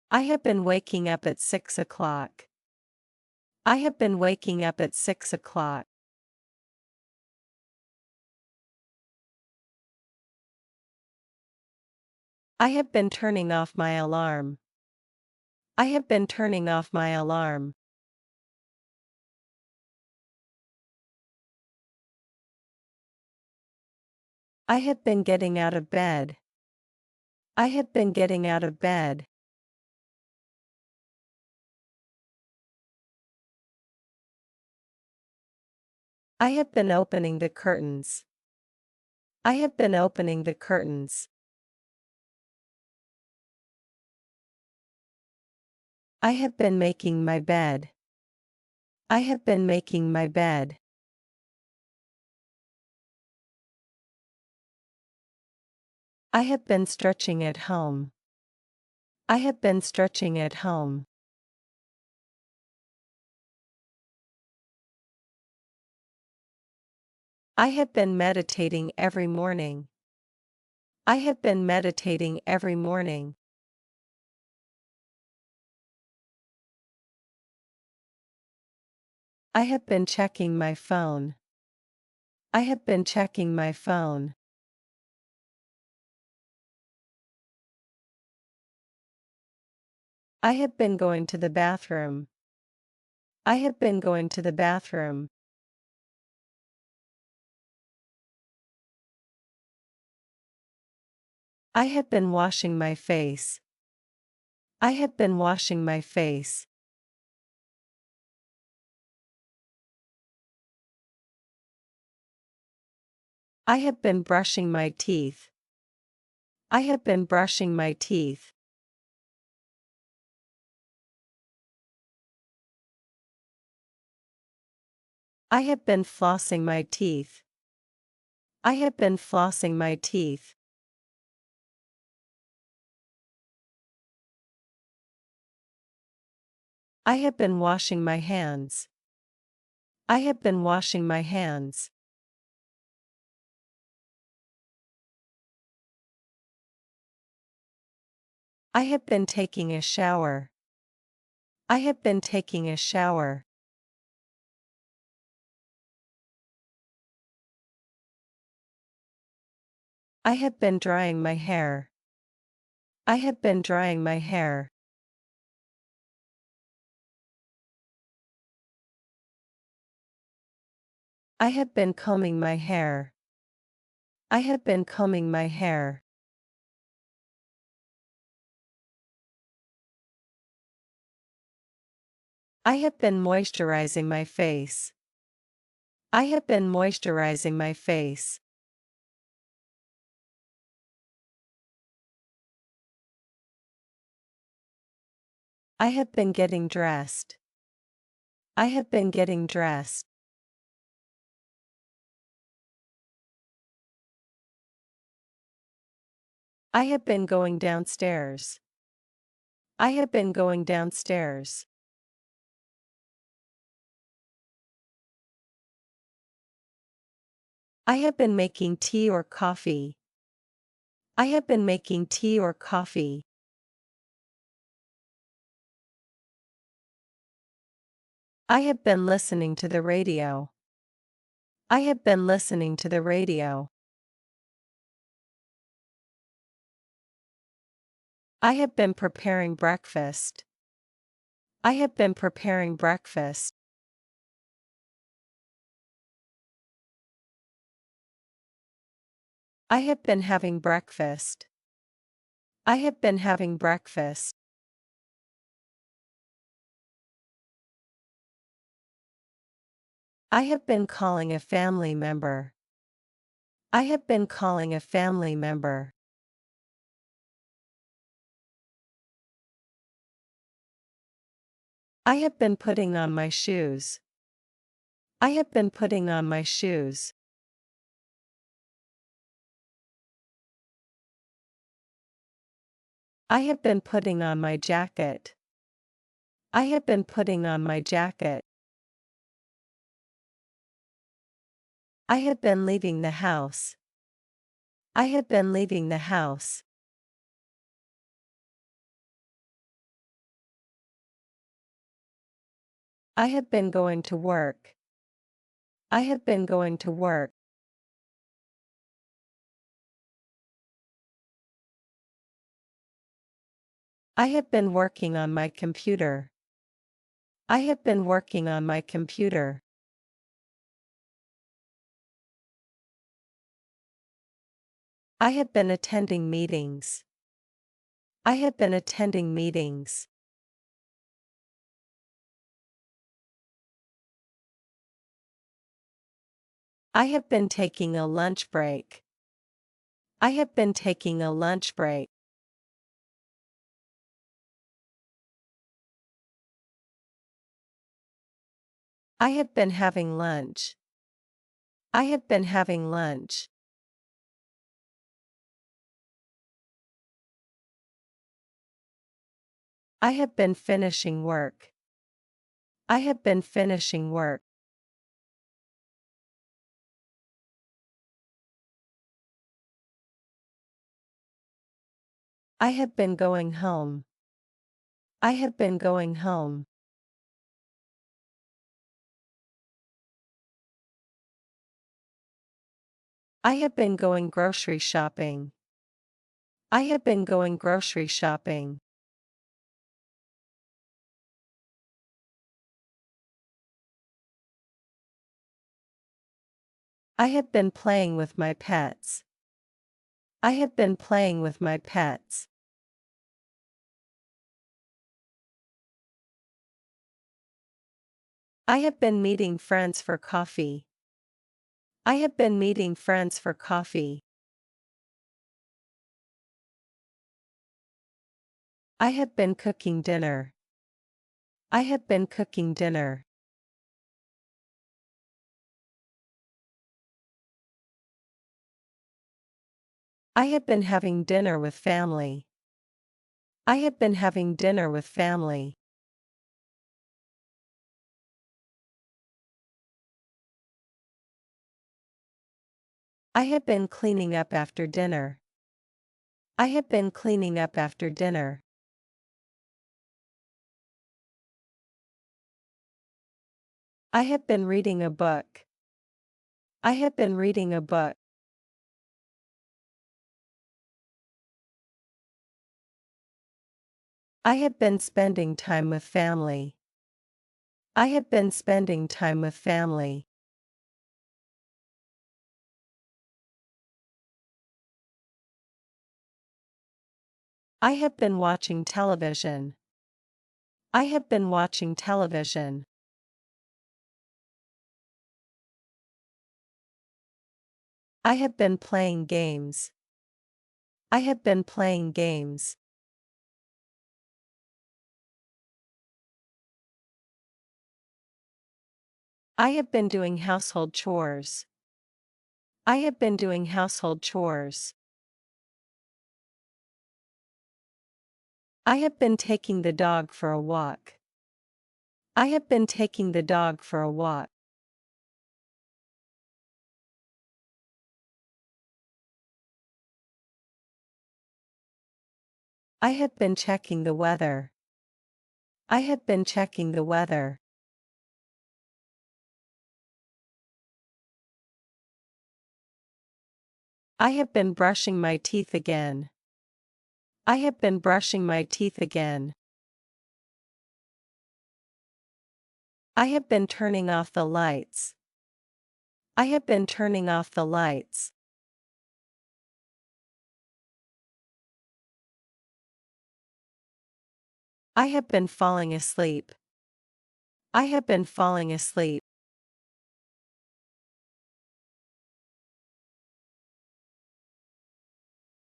I have been waking up at 6 o'clock. I have been waking up at 6 o'clock. I have been turning off my alarm. I have been turning off my alarm. I have been getting out of bed. I have been getting out of bed. I have been opening the curtains. I have been opening the curtains. I have been making my bed. I have been making my bed. I have been stretching at home. I have been stretching at home. I have been meditating every morning. I have been meditating every morning. I have been checking my phone. I have been checking my phone. I have been going to the bathroom. I have been going to the bathroom. I have been washing my face. I have been washing my face. I have been brushing my teeth. I have been brushing my teeth. I have been flossing my teeth. I have been flossing my teeth. I have been washing my hands. I have been washing my hands. I have been taking a shower. I have been taking a shower. I have been drying my hair. I have been drying my hair. I have been combing my hair. I have been combing my hair. I have been moisturizing my face. I have been moisturizing my face. I have been getting dressed. I have been getting dressed. I have been going downstairs. I have been going downstairs. I have been making tea or coffee. I have been making tea or coffee. I have been listening to the radio. I have been listening to the radio. I have been preparing breakfast. I have been preparing breakfast. I have been having breakfast. I have been having breakfast. I have been calling a family member. I have been calling a family member. I have been putting on my shoes. I have been putting on my shoes. I have been putting on my jacket. I have been putting on my jacket. I have been leaving the house. I have been leaving the house. I have been going to work. I have been going to work. I have been working on my computer. I have been working on my computer. I have been attending meetings. I have been attending meetings. I have been taking a lunch break. I have been taking a lunch break. I have been having lunch. I have been having lunch. I have been finishing work. I have been finishing work. I have been going home. I have been going home. I have been going grocery shopping. I have been going grocery shopping. I have been playing with my pets. I have been playing with my pets. I have been meeting friends for coffee. I have been meeting friends for coffee. I have been cooking dinner. I have been cooking dinner. I have been having dinner with family. I have been having dinner with family. I have been cleaning up after dinner. I have been cleaning up after dinner. I have been reading a book. I have been reading a book. I have been spending time with family. I have been spending time with family. I have been watching television. I have been watching television. I have been playing games. I have been playing games. I have been doing household chores. I have been doing household chores. I have been taking the dog for a walk. I have been taking the dog for a walk. I have been checking the weather. I have been checking the weather. I have been brushing my teeth again. I have been brushing my teeth again. I have been turning off the lights. I have been turning off the lights. I have been falling asleep. I have been falling asleep.